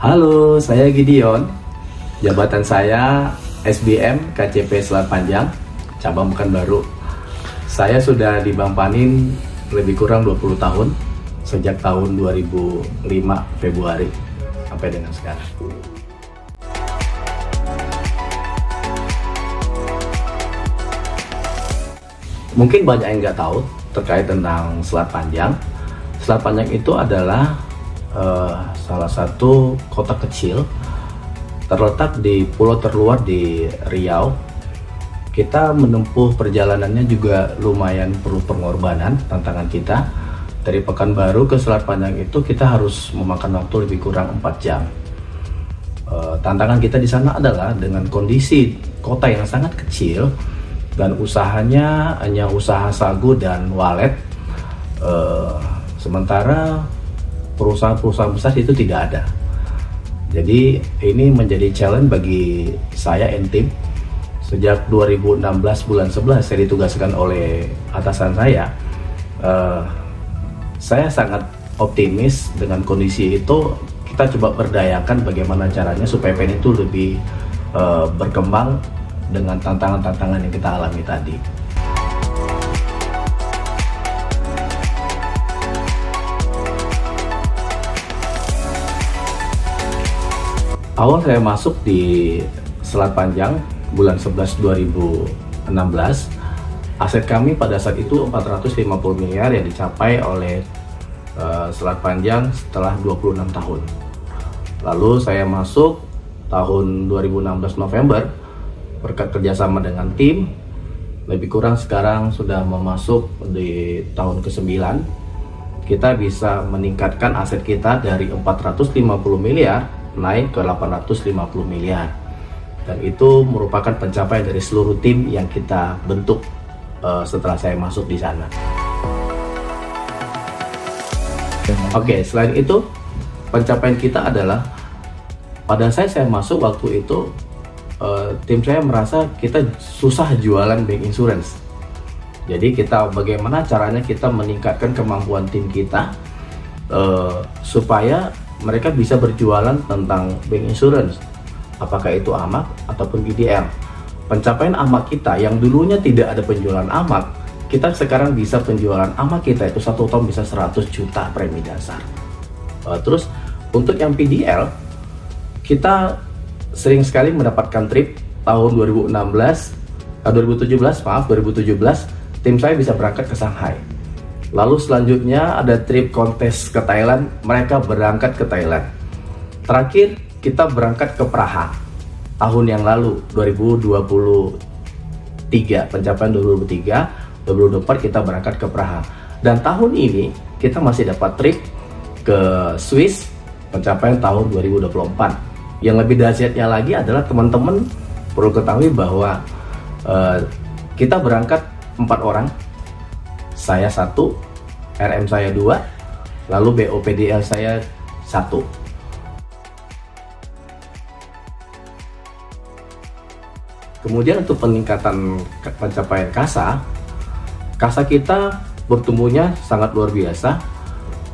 Halo, saya Gideon. Jabatan saya SBM KCP Selat Panjang, cabang Pekanbaru. Saya sudah di Bank Panin lebih kurang 20 tahun, sejak tahun 2005 Februari sampai dengan sekarang. Mungkin banyak yang nggak tahu terkait tentang Selat Panjang. Selat Panjang itu adalah salah satu kota kecil terletak di pulau terluar di Riau. Kita menempuh perjalanannya juga lumayan perlu pengorbanan. Tantangan kita dari Pekanbaru ke Selat Panjang itu kita harus memakan waktu lebih kurang 4 jam. Tantangan kita di sana adalah dengan kondisi kota yang sangat kecil dan usahanya hanya usaha sagu dan walet, sementara perusahaan-perusahaan besar itu tidak ada. Jadi ini menjadi challenge bagi saya and tim. Sejak 2016 bulan 11 saya ditugaskan oleh atasan saya. Saya sangat optimis dengan kondisi itu. Kita coba berdayakan bagaimana caranya supaya PN itu lebih berkembang dengan tantangan-tantangan yang kita alami tadi. Awal saya masuk di Selat Panjang bulan 11 2016, aset kami pada saat itu 450 miliar yang dicapai oleh Selat Panjang setelah 26 tahun. Lalu saya masuk tahun 2016 November berkat kerjasama dengan tim, lebih kurang sekarang sudah memasuk di tahun ke-9. Kita bisa meningkatkan aset kita dari 450 miliar naik ke 850 miliar, dan itu merupakan pencapaian dari seluruh tim yang kita bentuk setelah saya masuk di sana. Oke, selain itu pencapaian kita adalah pada saya masuk waktu itu tim saya merasa kita susah jualan bank insurance. Jadi kita bagaimana caranya kita meningkatkan kemampuan tim kita supaya mereka bisa berjualan tentang bank insurance, apakah itu AMAK ataupun IDL. Pencapaian AMAK kita yang dulunya tidak ada penjualan AMAK, kita sekarang bisa penjualan AMAK kita itu 1 tahun bisa 100 juta premi dasar. Terus untuk yang PDL, kita sering sekali mendapatkan trip. Tahun 2017 tim saya bisa berangkat ke Shanghai. Lalu selanjutnya ada trip kontes ke Thailand, mereka berangkat ke Thailand. Terakhir kita berangkat ke Praha tahun yang lalu 2023, pencapaian 2024 kita berangkat ke Praha. Dan tahun ini kita masih dapat trip ke Swiss, pencapaian tahun 2024. Yang lebih dahsyatnya lagi adalah teman-teman perlu ketahui bahwa kita berangkat 4 orang. Saya 1, RM saya 2, lalu BOPDL saya 1. Kemudian untuk peningkatan pencapaian kasa kita bertumbuhnya sangat luar biasa.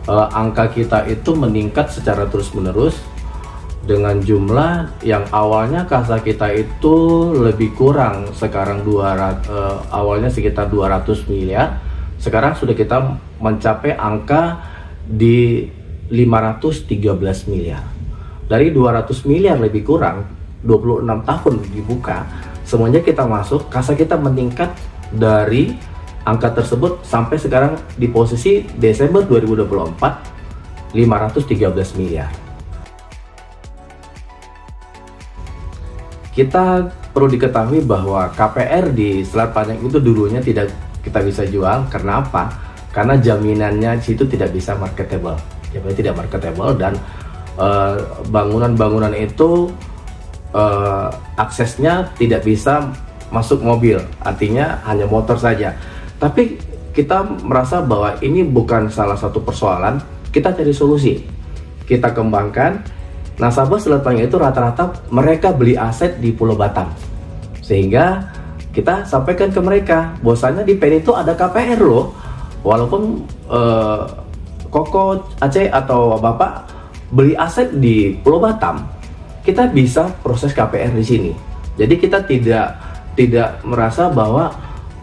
Angka kita itu meningkat secara terus-menerus dengan jumlah yang awalnya kasa kita itu lebih kurang, sekarang awalnya sekitar 200 miliar. Sekarang sudah kita mencapai angka di 513 miliar. Dari 200 miliar lebih kurang, 26 tahun dibuka, semuanya kita masuk, kasa kita meningkat dari angka tersebut sampai sekarang di posisi Desember 2024, 513 miliar. Kita perlu diketahui bahwa KPR di Selat Panjang itu dulunya tidak kita bisa jual. Karena apa? Karena jaminannya situ tidak bisa marketable, tidak marketable, dan bangunan-bangunan itu aksesnya tidak bisa masuk mobil, artinya hanya motor saja. Tapi kita merasa bahwa ini bukan salah satu persoalan, kita cari solusi, kita kembangkan. Nasabah Selat Panjang itu rata-rata mereka beli aset di Pulau Batam, sehingga kita sampaikan ke mereka bahwasanya di PN itu ada KPR loh. Walaupun Koko, Aceh atau Bapak beli aset di Pulau Batam, kita bisa proses KPR di sini. Jadi kita tidak merasa bahwa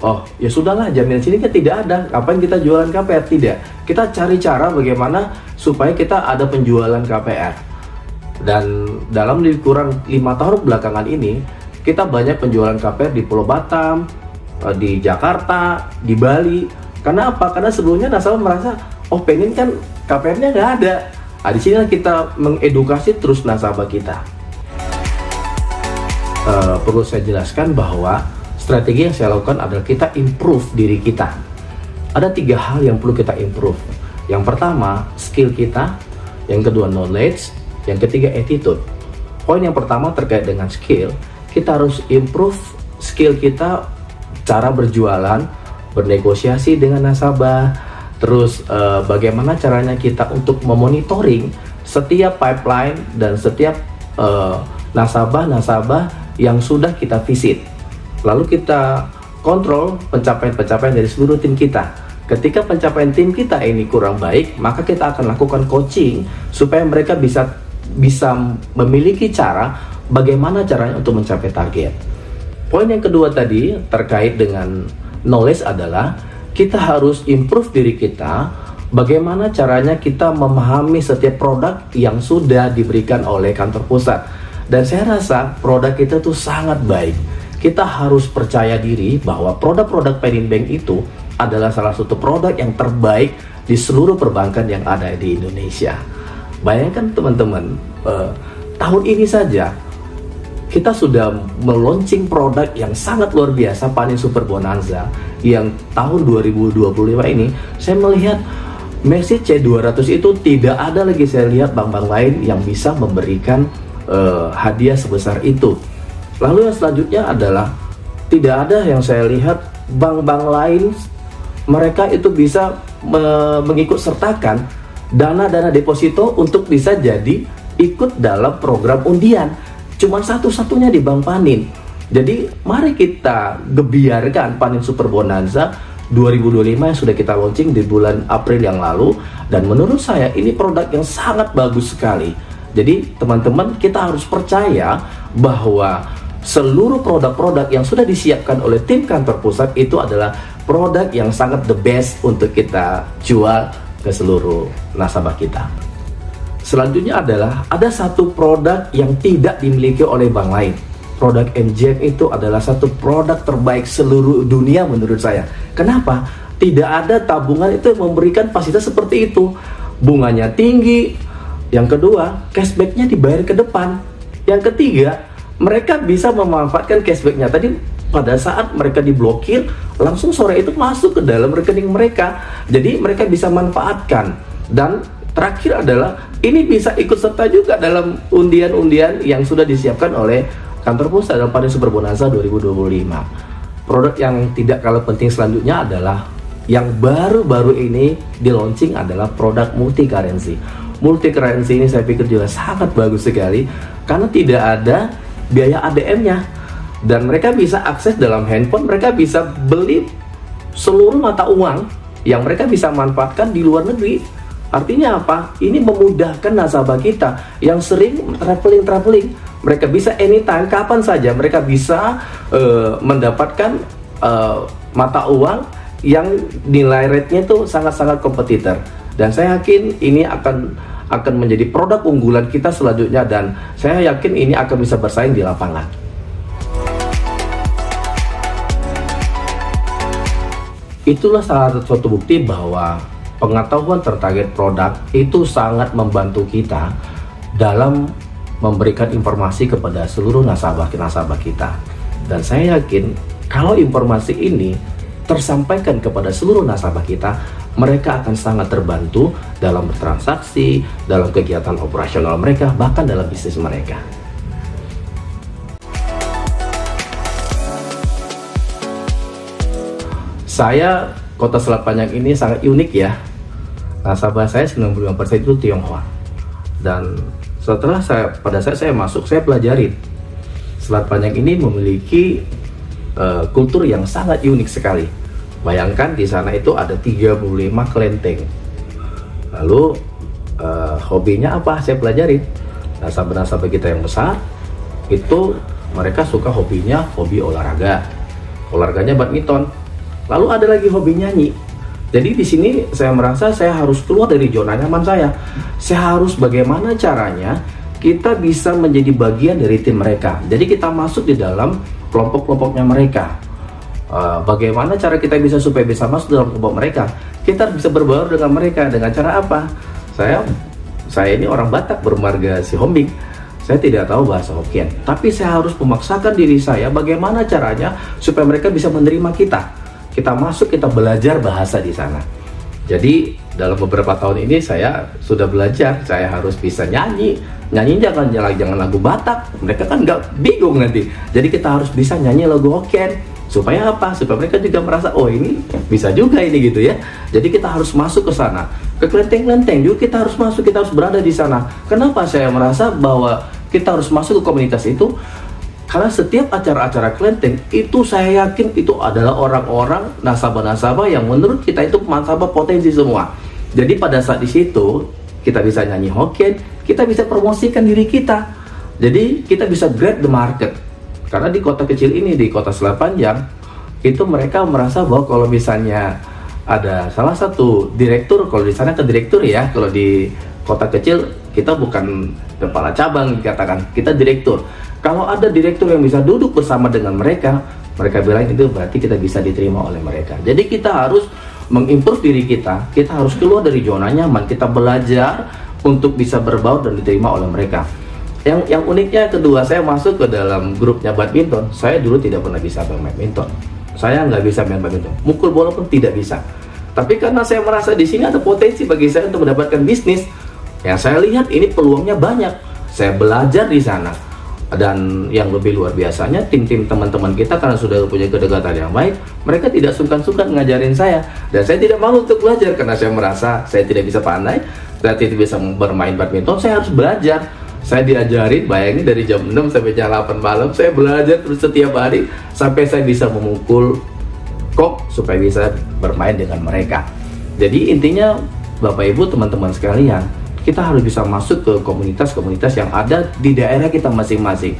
oh ya sudahlah, jaminan sini kan tidak ada, ngapain kita jualan KPR? Tidak, kita cari cara bagaimana supaya kita ada penjualan KPR. Dan dalam lebih kurang 5 tahun belakangan ini, kita banyak penjualan KPR di Pulau Batam, di Jakarta, di Bali. Karena apa? Karena sebelumnya nasabah merasa oh pengen kan KPR-nya nggak ada. Nah, di sini kita mengedukasi terus nasabah kita. Perlu saya jelaskan bahwa strategi yang saya lakukan adalah kita improve diri kita. Ada 3 hal yang perlu kita improve. Yang pertama, skill kita. Yang kedua, knowledge. Yang ketiga, attitude. Poin yang pertama terkait dengan skill, kita harus improve skill kita, cara berjualan, bernegosiasi dengan nasabah. Terus bagaimana caranya kita untuk memonitoring setiap pipeline dan setiap nasabah-nasabah yang sudah kita visit. Lalu kita kontrol pencapaian-pencapaian dari seluruh tim kita. Ketika pencapaian tim kita ini kurang baik, maka kita akan lakukan coaching supaya mereka bisa memiliki cara bagaimana caranya untuk mencapai target. Poin yang kedua tadi terkait dengan knowledge adalah kita harus improve diri kita, bagaimana caranya kita memahami setiap produk yang sudah diberikan oleh kantor pusat. Dan saya rasa produk kita tuh sangat baik. Kita harus percaya diri bahwa produk-produk Penin Bank itu adalah salah satu produk yang terbaik di seluruh perbankan yang ada di Indonesia. Bayangkan teman-teman, tahun ini saja kita sudah meluncing produk yang sangat luar biasa, Panin Super Bonanza, yang tahun 2025 ini saya melihat Messi C200 itu tidak ada lagi saya lihat bank-bank lain yang bisa memberikan hadiah sebesar itu. Lalu yang selanjutnya adalah tidak ada yang saya lihat bank-bank lain mereka itu bisa mengikut sertakan dana-dana deposito untuk bisa jadi ikut dalam program undian. Cuman satu-satunya di Bank Panin. Jadi mari kita gebiarkan Panin Super Bonanza 2025 yang sudah kita launching di bulan April yang lalu. Dan menurut saya ini produk yang sangat bagus sekali. Jadi teman-teman, kita harus percaya bahwa seluruh produk-produk yang sudah disiapkan oleh tim kantor pusat itu adalah produk yang sangat the best untuk kita jual ke seluruh nasabah kita. Selanjutnya adalah ada satu produk yang tidak dimiliki oleh bank lain. Produk MJF itu adalah satu produk terbaik seluruh dunia menurut saya. Kenapa? Tidak ada tabungan itu yang memberikan fasilitas seperti itu. Bunganya tinggi. Yang kedua, cashbacknya dibayar ke depan. Yang ketiga, mereka bisa memanfaatkan cashbacknya tadi pada saat mereka diblokir, langsung sore itu masuk ke dalam rekening mereka. Jadi mereka bisa manfaatkan. Dan terakhir adalah ini bisa ikut serta juga dalam undian-undian yang sudah disiapkan oleh kantor pusat dalam Panin Super Bonanza 2025. Produk yang tidak kalah penting selanjutnya adalah yang baru-baru ini di launching adalah produk multi currency. Multi currency ini saya pikir juga sangat bagus sekali karena tidak ada biaya ATM-nya dan mereka bisa akses dalam handphone, mereka bisa beli seluruh mata uang yang mereka bisa manfaatkan di luar negeri. Artinya apa? Ini memudahkan nasabah kita yang sering traveling. Mereka bisa anytime, kapan saja mereka bisa mendapatkan mata uang yang nilai rate-nya itu sangat-sangat kompetitor. Dan saya yakin ini akan menjadi produk unggulan kita selanjutnya dan saya yakin ini akan bisa bersaing di lapangan. Itulah salah satu bukti bahwa pengetahuan terkait produk itu sangat membantu kita dalam memberikan informasi kepada seluruh nasabah kita. Dan saya yakin kalau informasi ini tersampaikan kepada seluruh nasabah kita, mereka akan sangat terbantu dalam bertransaksi, dalam kegiatan operasional mereka, bahkan dalam bisnis mereka. Saya, Kota Selat Panjang ini sangat unik ya. Nasabah saya 95% itu Tionghoa. Dan setelah pada saat saya masuk, saya pelajari Selat Panjang ini memiliki kultur yang sangat unik sekali. Bayangkan di sana itu ada 35 kelenteng. Lalu hobinya apa, saya pelajarin. Nasabah-nasabah kita yang besar itu mereka suka hobinya hobi olahraganya badminton, lalu ada lagi hobi nyanyi. Jadi di sini saya merasa saya harus keluar dari zona nyaman saya harus bagaimana caranya kita bisa menjadi bagian dari tim mereka. Jadi kita masuk di dalam kelompok-kelompoknya mereka. Bagaimana cara kita bisa supaya bisa masuk dalam kelompok mereka? Kita bisa berbaur dengan mereka dengan cara apa? Saya ini orang Batak bermarga Sihombing. Saya tidak tahu bahasa Hokkien, tapi saya harus memaksakan diri saya bagaimana caranya supaya mereka bisa menerima kita. Kita masuk, kita belajar bahasa di sana. Jadi dalam beberapa tahun ini saya sudah belajar, saya harus bisa nyanyi jangan lagu Batak, mereka kan nggak bingung nanti. Jadi kita harus bisa nyanyi lagu Hokkien. Supaya apa? Supaya mereka juga merasa, oh ini bisa juga ini gitu ya. Jadi kita harus masuk ke sana. Ke kelenteng-kelenteng juga kita harus masuk, kita harus berada di sana. Kenapa saya merasa bahwa kita harus masuk ke komunitas itu? Karena setiap acara-acara kelenteng itu saya yakin itu adalah orang-orang nasabah-nasabah yang menurut kita itu nasabah potensi semua. Jadi pada saat di situ kita bisa nyanyi Hokkien, kita bisa promosikan diri kita. Jadi kita bisa grab the market. Karena di kota kecil ini, di kota Selat Panjang, itu mereka merasa bahwa kalau misalnya ada salah satu direktur, kalau di sana ke direktur ya, kalau di kota kecil kita bukan kepala cabang dikatakan, kita direktur. Kalau ada direktur yang bisa duduk bersama dengan mereka bilang itu berarti kita bisa diterima oleh mereka. Jadi kita harus mengimprove diri kita harus keluar dari zona nyaman, kita belajar untuk bisa berbaur dan diterima oleh mereka. Yang uniknya kedua, saya masuk ke dalam grupnya badminton. Saya dulu tidak pernah bisa main badminton. Saya nggak bisa main badminton. Mukul bola pun tidak bisa. Tapi karena saya merasa di sini ada potensi bagi saya untuk mendapatkan bisnis, yang saya lihat ini peluangnya banyak. Saya belajar di sana. Dan yang lebih luar biasanya, tim-tim teman-teman kita karena sudah punya kedekatan yang baik, mereka tidak sungkan-sungkan ngajarin saya. Dan saya tidak malu untuk belajar karena saya merasa saya tidak bisa pandai, saya tidak bisa bermain badminton, saya harus belajar. Saya diajarin, bayangin dari jam 6 sampai jam 8 malam, saya belajar terus setiap hari sampai saya bisa memukul kok supaya bisa bermain dengan mereka. Jadi intinya Bapak Ibu teman-teman sekalian, kita harus bisa masuk ke komunitas-komunitas yang ada di daerah kita masing-masing.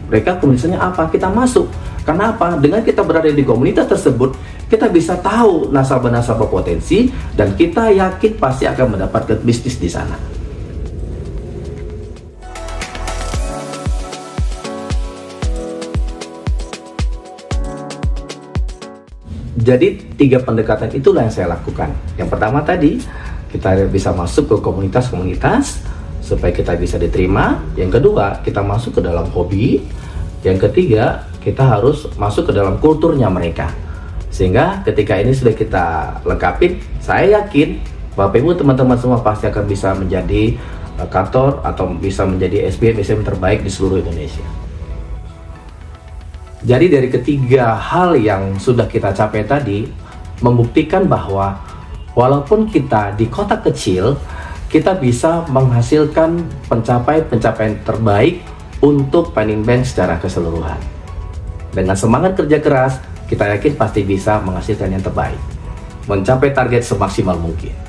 Mereka komunitasnya apa? Kita masuk. Karena apa? Dengan kita berada di komunitas tersebut, kita bisa tahu nasabah-nasabah potensi dan kita yakin pasti akan mendapatkan bisnis di sana. Jadi 3 pendekatan itulah yang saya lakukan. Yang pertama tadi, kita bisa masuk ke komunitas-komunitas supaya kita bisa diterima. Yang kedua, kita masuk ke dalam hobi. Yang ketiga, kita harus masuk ke dalam kulturnya mereka. Sehingga ketika ini sudah kita lengkapi, saya yakin Bapak Ibu teman-teman semua pasti akan bisa menjadi kantor atau bisa menjadi SBM terbaik di seluruh Indonesia. Jadi dari ketiga hal yang sudah kita capai tadi, membuktikan bahwa walaupun kita di kota kecil, kita bisa menghasilkan pencapaian terbaik untuk Panin Bank secara keseluruhan. Dengan semangat kerja keras, kita yakin pasti bisa menghasilkan yang terbaik, mencapai target semaksimal mungkin.